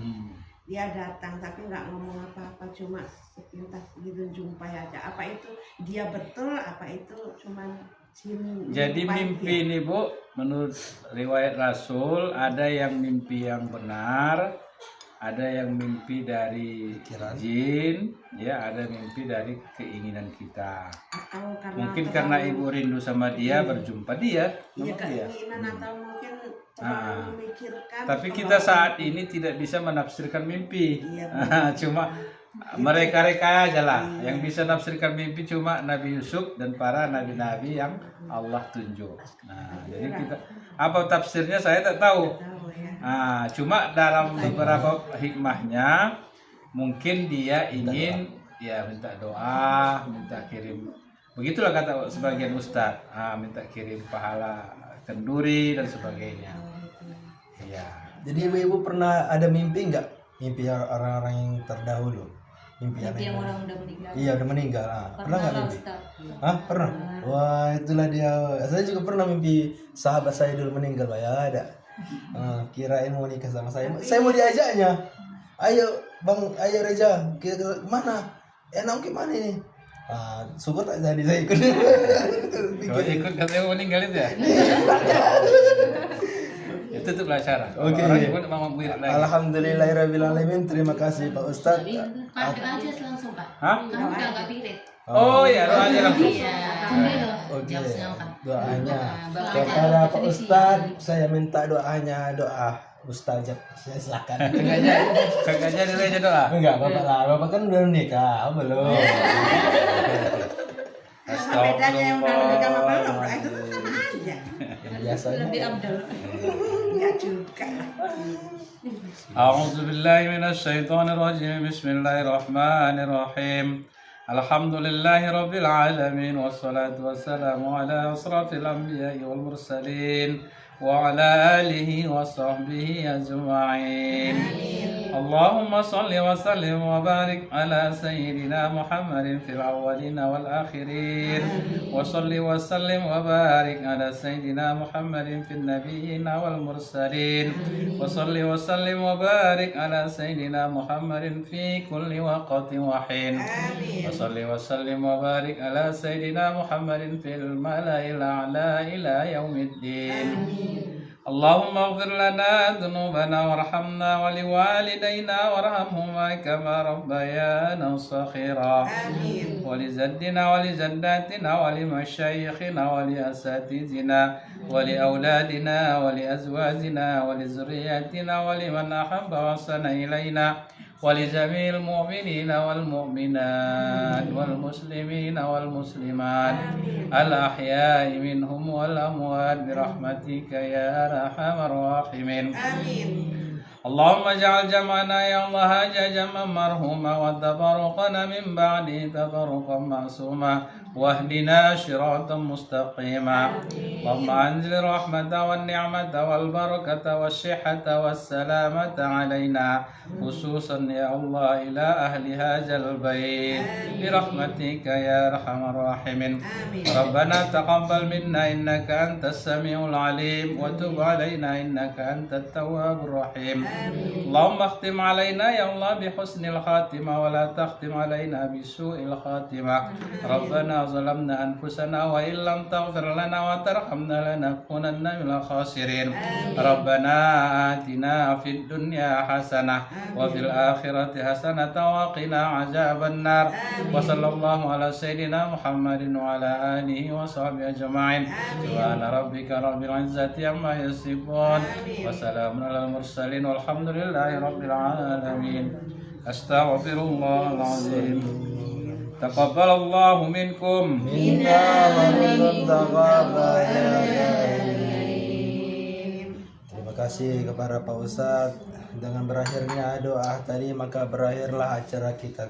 Dia datang tapi nggak ngomong apa-apa, cuma sepintas gitu jumpai aja. Apa itu dia betul, apa itu cuman jin? Jadi mimpi ini Bu, menurut riwayat Rasul ada yang mimpi yang benar, ada yang mimpi dari jin, ya ada mimpi dari keinginan kita. Atau mungkin karena ibu rindu sama dia, berjumpa dia. Iya keinginan atau mungkin memikirkan. Tapi kita saat ini tidak bisa menafsirkan mimpi. Iya, cuma mereka-reka aja lah. Yang bisa menafsirkan mimpi cuma Nabi Yusuf dan para nabi-nabi yang Allah tunjuk. Jadi kita apa tafsirnya saya tak tahu. Cuma dalam beberapa hikmahnya mungkin dia ingin ya minta doa, minta kirim. Begitulah kata sebagian ustadz, minta kirim pahala kenduri dan sebagainya. Iya. Jadi ibu-ibu pernah ada mimpi nggak? Mimpi orang-orang yang terdahulu. Mimpi yang orang udah meninggal. Iya udah meninggal. Pernah nggak mimpi? Pernah. Wah itulah dia. Saya juga pernah mimpi sahabat saya dulu meninggal, Pak ya ada. Kirain mau nikah sama saya. Saya mau diajaknya. Ayo Bang, ayo Reza, kita kemana? Enak gimana ini? Syukur tak jadi saya ikut. Kalau ikut katanya mau meninggal itu ya? Itu tuh pelajaran. Oke. Alhamdulillahirrahmanirrahim. Terima kasih Pak Ustadz. Pak, doa aja langsung Pak. Kamu udah nggak pirit. Oh iya, doa aja langsung. Iya. Oke. Doanya kepada Pak Ustadz, saya minta doanya, doa Ustazah. Saya silakan. Kagak jadi aja doa. Enggak, Bapak lah. Bapak kan udah nikah, belum. Bedanya yang udah nikah sama belum, itu kan sama aja. Biasanya. Lebih abdul. Enggak juga. A'udzu billahi minasyaitonir rajim. Bismillahirrahmanirrahim. Alhamdulillahi rabbil alamin wassalatu wassalamu ala asrafil anbiya'i wal mursalin wa ala alihi wa sahbihi ajma'in. Allahumma salli wa sallim wa barik ala sayyidina Muhammadin fil awwalin wal akhirin wa salli wa sallim wa barik ala sayyidina Muhammadin fil nabiyyin wal mursalin wa salli wa sallim wa barik ala sayyidina Muhammadin fi kulli waqtin wa hin wa salli wa sallim wa barik ala sayyidina Muhammadin fil mala'il a'la ila yaumiddin. اللهم اغفر لنا ذنوبنا وارحمنا ولوالدينا وارحمهما كما ربيانا صغيرا ولجدنا ولجداتنا ولمشايخنا ولأساتذتنا ولأولادنا ولأزواجنا ولذرياتنا ولمن أحب وأحسن إلينا ولجميع المؤمنين والمؤمنات والمسلمين والمسلمات الأحياء منهم والأموات برحمتك يا أرحم الراحمين. اللهم اجعل جمعنا يا الله جمعا مرحوما وتفرقنا من بعده تفرقا معصوما واهدنا صراطا مستقيما اللهم أنزل الرحمة والنعمة والبركة والصحة والسلامة علينا خصوصا يا الله إلى أهل هذا البيت برحمتك يا أرحم الراحمين. ربنا تقبل منا إنك أنت السميع العليم وتب علينا إنك أنت التواب الرحيم. اللهم اختم علينا يا الله بحسن الخاتمة ولا تختم علينا بسوء الخاتمة. ربنا ظلمنا أنفسنا وإن لم تغفر لنا وترحمنا لنكونن من الخاسرين. ربنا آتنا في الدنيا حسنة وفي الآخرة حسنة وقنا عذاب النار. وصلى الله على سيدنا محمد وعلى آله وصحبه أجمعين. سبحان ربك رب العزة عما يصفون وسلام على المرسلين والحمد لله رب العالمين. أستغفر الله العظيم. تقبل الله منكم Minna wa minkum taqabbal. Terima kasih kepada Pak Ustadz. Dengan berakhirnya doa tadi maka berakhirlah acara kita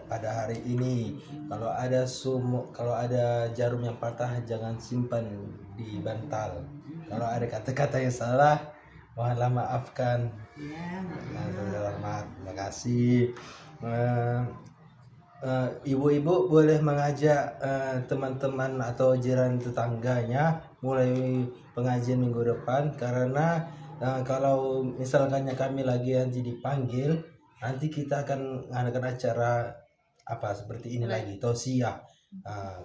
pada hari ini. Kalau ada jarum yang patah jangan simpan di bantal. Kalau ada kata-kata yang salah mohonlah maafkan. Terima kasih. Ibu-ibu boleh mengajak teman-teman atau jiran tetangganya mulai pengajian minggu depan, karena kalau misalkannya kami lagi nanti dipanggil, nanti kita akan mengadakan acara seperti ini lagi, tausiah.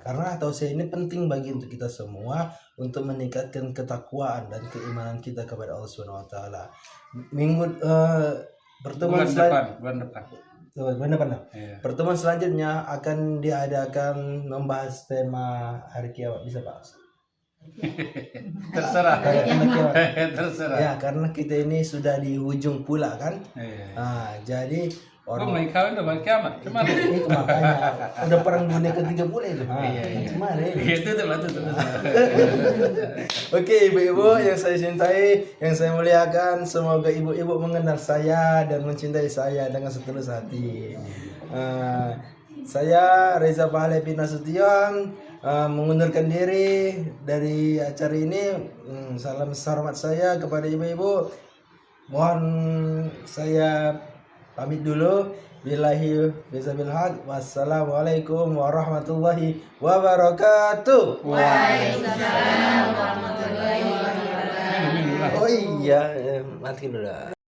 Karena tausiah ini penting bagi untuk kita semua untuk meningkatkan ketakwaan dan keimanan kita kepada Allah Subhanahu wa taala. Pertemuan selanjutnya akan diadakan membahas tema hari kiamat, bisa Pak? Terserah. Terserah. Ya, karena kita ini sudah di ujung pula kan. Jadi orang mau kawin udah balik kiamat kemana? Itu makanya udah perang dunia ketiga pula itu. Kemana? Itu tuh. Oke, ibu-ibu yang saya cintai, yang saya muliakan, semoga ibu-ibu mengenal saya dan mencintai saya dengan setulus hati. Saya Reza Pahala bin Nasution mengundurkan diri dari acara ini. Salam hormat saya kepada ibu-ibu. Mohon saya pamit dulu. Billahi bisabil haq. Wassalamualaikum warahmatullahi wabarakatuh. Waalaikumsalam warahmatullahi wabarakatuh. Oh iya, mati dulu.